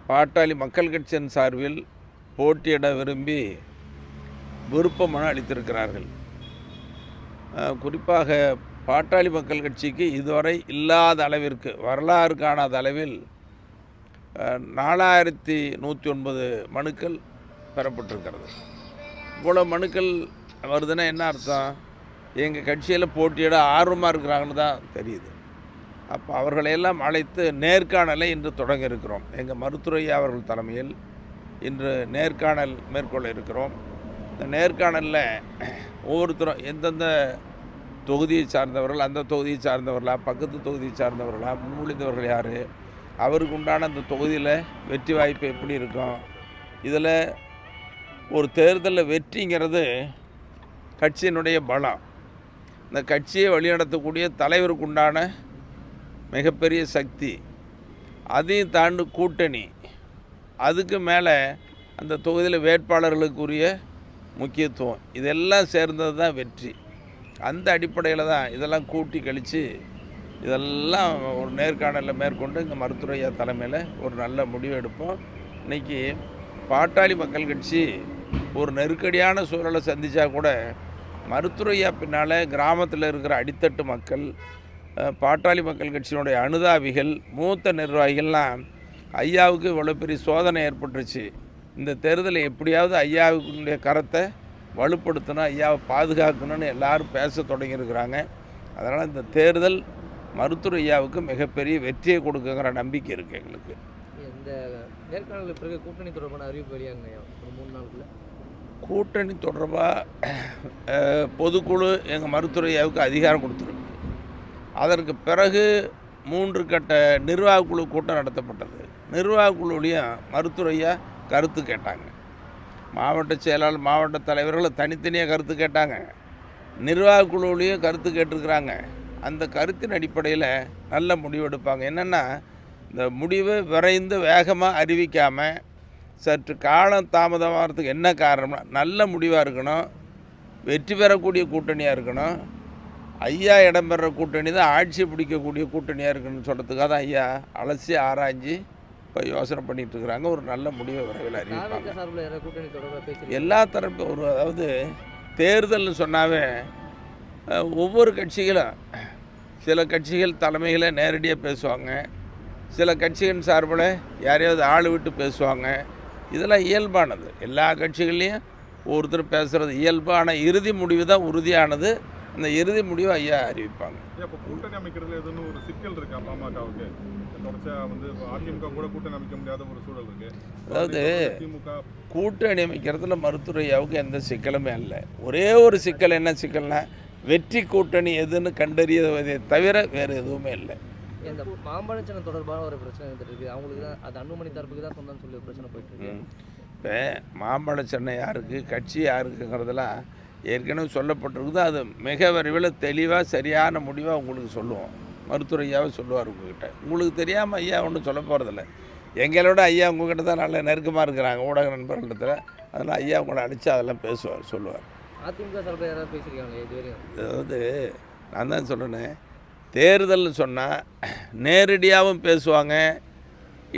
பாட்டாளி மக்கள் கட்சியின் சார்பில் போட்டியிட விரும்பி விருப்ப மனு அளித்திருக்கிறார்கள். குறிப்பாக பாட்டாளி மக்கள் கட்சிக்கு இதுவரை இல்லாத அளவிற்கு, வரலாறு காணாத அளவில் 4109 மனுக்கள் பெறப்பட்டிருக்கிறது. இவ்வளோ மனுக்கள் வருதுன்னா என்ன அர்த்தம்? எங்கள் கட்சியில் போட்டியிட ஆர்வமாக இருக்கிறாங்கன்னு தான் தெரியுது. அப்போ அவர்களையெல்லாம் அழைத்து நேர்காணலை இன்று தொடங்க இருக்கிறோம். எங்கள் மருத்துவரையா அவர்கள் தலைமையில் இன்று நேர்காணல் மேற்கொள்ள இருக்கிறோம். இந்த நேர்காணலில் ஒவ்வொருத்தரும் எந்தெந்த தொகுதியை சார்ந்தவர்கள், அந்த தொகுதியை சார்ந்தவர்களா, பக்கத்து தொகுதியை சார்ந்தவர்களா, முன்மொழிந்தவர்கள் யார், அவருக்கு உண்டான அந்த தொகுதியில் வெற்றி வாய்ப்பு எப்படி இருக்கும், இதில் ஒரு தேர்தலில் வெற்றிங்கிறது கட்சியினுடைய பலம். இந்த கட்சியை வழிநடத்தக்கூடிய தலைவருக்கு உண்டான மிகப்பெரிய சக்தி, அதையும் தாண்டி கூட்டணி, அதுக்கு மேலே அந்த தொகுதியில் வேட்பாளர்களுக்குரிய முக்கியத்துவம், இதெல்லாம் சேர்ந்தது தான் வெற்றி. அந்த அடிப்படையில் தான் இதெல்லாம் கூட்டி கழித்து இதெல்லாம் ஒரு நேர்காணலில் மேற்கொண்டு இங்கே மருத்துவரையா தலைமையில் ஒரு நல்ல முடிவு எடுப்போம். இன்றைக்கி பாட்டாளி மக்கள் கட்சி ஒரு நெருக்கடியான சூழலை சந்தித்தா கூட மருத்துவரையா பின்னால் கிராமத்தில் இருக்கிற அடித்தட்டு மக்கள், பாட்டாளி மக்கள் கட்சியினுடைய அனுதாபிகள், மூத்த நிர்வாகிகள்லாம் ஐயாவுக்கு இவ்வளோ பெரிய சோதனை ஏற்பட்டுருச்சு, இந்த தேர்தலை எப்படியாவது ஐயாவுக்குடைய கரத்தை வலுப்படுத்தணும், ஐயாவை பாதுகாக்கணும்னு எல்லாரும் பேச தொடங்கியிருக்கிறாங்க. அதனால் இந்த தேர்தல் மருத்துவர் ஐயாவுக்கு மிகப்பெரிய வெற்றியை கொடுக்குங்கிற நம்பிக்கை இருக்குது எங்களுக்கு. இந்த நேர்காணலுக்கு பிறகு கூட்டணி தொடர்பான அறிவிப்பு வெளியாங்க ஒரு 3 நாளுக்குள்ள. கூட்டணி தொடர்பாக பொதுக்குழு எங்கள் மருத்துவர் ஐயாவுக்கு அதிகாரம் கொடுத்துருக்கு. அதற்கு பிறகு 3 கட்ட நிர்வாக குழு கூட்டம் நடத்தப்பட்டது. நிர்வாக குழுவிலையும் மருத்துவர் ஐயா கருத்து கேட்டாங்க. மாவட்ட செயலாளர், மாவட்ட தலைவர்கள் தனித்தனியாக கருத்து கேட்டாங்க. நிர்வாக குழுவிலையும் கருத்து கேட்டிருக்கிறாங்க. அந்த கருத்தின் அடிப்படையில் நல்ல முடிவு எடுப்பாங்க. என்னென்னா, இந்த முடிவை விரைந்து வேகமாக அறிவிக்காமல் சற்று காலம் தாமதமாகிறதுக்கு என்ன காரணம்னா, நல்ல முடிவாக இருக்கணும், வெற்றி பெறக்கூடிய கூட்டணியாக இருக்கணும். ஐயா இடம்பெற கூட்டணி தான் ஆட்சி பிடிக்கக்கூடிய கூட்டணியாக இருக்கணும்னு சொல்கிறதுக்காக தான் ஐயா அலசி ஆராய்ஞ்சி இப்போ யோசனை பண்ணிகிட்டு இருக்கிறாங்க. ஒரு நல்ல முடிவை விரைவில் அறிவிப்பாங்க. எல்லா தரப்பு ஒரு, அதாவது தேர்தல்னு சொன்னாவே ஒவ்வொரு கட்சிகளும், சில கட்சிகள் தலைமைகளை நேரடியாக பேசுவாங்க, சில கட்சிகள் சார்பில் யாரையாவது ஆள் விட்டு பேசுவாங்க. இதெல்லாம் இயல்பானது. எல்லா கட்சிகள்லேயும் ஒவ்வொருத்தர் பேசுகிறது இயல்பு. ஆனால் இறுதி முடிவு தான் உறுதியானது. அந்த இறுதி முடிவை ஐயா அறிவிப்பாங்க. இப்போ கூட்டணி அமைக்கிறதுல எதுவும் ஒரு சிக்கல் இருக்கா பாமகவுக்கு? தொடர்ச்சியாக வந்து அதிமுக கூட கூட்டணி அமைக்க முடியாத ஒரு சூழல் இருக்குது. அதாவது கூட்டணி அமைக்கிறதுல மருத்துவர் ஐயாவுக்கு எந்த சிக்கலுமே இல்லை. ஒரே ஒரு சிக்கல், என்ன சிக்கல்னா, வெற்றி கூட்டணி எதுன்னு கண்டறியதை தவிர வேறு எதுவுமே இல்லை. இந்த மாம்பழச்சனம் தொடர்பான ஒரு பிரச்சனை இருக்குது. அவங்களுக்கு தான் அது அன்புமணி தரப்புக்கு தான் சொந்தம்னு சொல்லி ஒரு பிரச்சனை போயிட்டு இருக்கு. இப்போ மாம்பழச்சனை யாருக்கு, கட்சி யாருக்குங்கிறதெல்லாம் ஏற்கனவே சொல்லப்பட்டிருக்குது. அது மிக விரைவில் தெளிவாக சரியான முடிவாக உங்களுக்கு சொல்லுவோம். மருத்துவர் ஐயாவை சொல்லுவார் உங்ககிட்ட. உங்களுக்கு தெரியாமல் ஐயா ஒன்றும் சொல்ல போகிறதில்ல. எங்களோட ஐயா உங்ககிட்ட தான் நல்ல நெருக்கமாக இருக்கிறாங்க ஊடக நண்பர்களிடத்தில். அதனால் ஐயா உங்களை அடித்து அதெல்லாம் பேசுவார், சொல்லுவார். அதிமுக சார்பில் யாராவது பேசியிருக்காங்க இதுவரையும்? அதாவது நான் தான் சொல்கிறேன், தேர்தல்னு சொன்னால் நேரடியாகவும் பேசுவாங்க,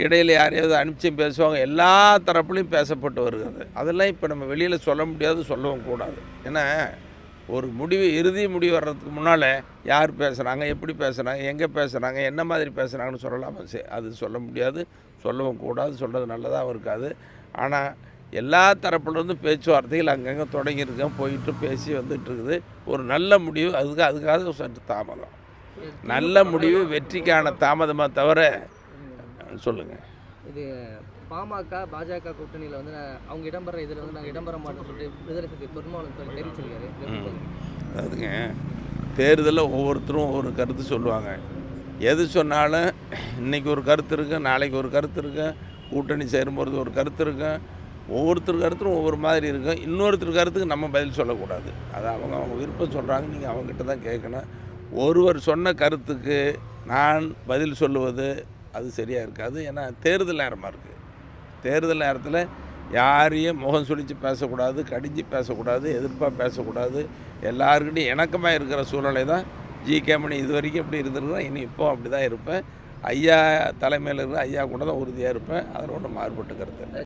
இடையில் யாரையாவது அனுப்பிச்சும் பேசுவாங்க. எல்லா தரப்புலையும் பேசப்பட்டு வருகிறது. அதெல்லாம் இப்போ நம்ம வெளியில் சொல்ல முடியாது, சொல்லவும் கூடாது. ஏன்னா ஒரு முடிவு, இறுதி முடிவு வர்றதுக்கு முன்னால் யார் பேசுகிறாங்க, எப்படி பேசுகிறாங்க, எங்கே பேசுகிறாங்க, என்ன மாதிரி பேசுகிறாங்கன்னு சொல்லலாம். அது சொல்ல முடியாது, சொல்லவும் கூடாது. சொல்கிறது நல்லதாகவும் இருக்காது. ஆனால் எல்லா தரப்புலேருந்து பேச்சுவார்த்தைகள் அங்கங்கே தொடங்கியிருக்கேன், போயிட்டு பேசி வந்துட்டு இருக்குது. ஒரு நல்ல முடிவு அதுக்காக சற்று தாமதம். நல்ல முடிவு வெற்றிக்கான தாமதமாக தவிர சொல்லுங்கள். இது பாமக பாஜக கூட்டணியில் வந்து அவங்க இடம்பெற இதில் வந்து நாங்கள் இடம்பெற மாட்டோம்னு சொல்லிட்டு விடுதலை சிறுத்தை பெருமாள் தெரிவிச்சிருக்காரு. அதாவதுங்க, தேர்தலில் ஒவ்வொருத்தரும் ஒவ்வொரு கருத்து சொல்லுவாங்க. எது சொன்னாலும் இன்றைக்கி ஒரு கருத்து இருக்கும், நாளைக்கு ஒரு கருத்து இருக்கும், கூட்டணி சேரும்போது ஒரு கருத்து இருக்கும். ஒவ்வொருத்தர் கருத்தும் ஒவ்வொரு மாதிரி இருக்கும். இன்னொருத்தர் கருத்துக்கு நம்ம பதில் சொல்லக்கூடாது. அது அவங்க விருப்பம் சொல்கிறாங்க, நீங்கள் அவங்ககிட்ட தான் கேட்கணும். ஒருவர் சொன்ன கருத்துக்கு நான் பதில் சொல்லுவது அது சரியாக இருக்காது. ஏன்னா தேர்தல் நேரமாக இருக்குது. தேர்தல் நேரத்தில் யாரையும் முகம் சுழித்து பேசக்கூடாது, கடிஞ்சு பேசக்கூடாது, எதிர்ப்பாக பேசக்கூடாது. எல்லாருக்கிட்டையும் இணக்கமாக இருக்கிற சூழ்நிலை தான் ஜி.கே. மணி இது வரைக்கும் எப்படி இருந்திருக்கிறோம், இனி இப்போ அப்படி தான் இருப்பேன். ஐயா தலைமையில் இருக்கிற ஐயா கூட தான் உறுதியாக இருப்பேன். அதில் ஒன்றும் மாறுபட்டு கருத்து இல்லை.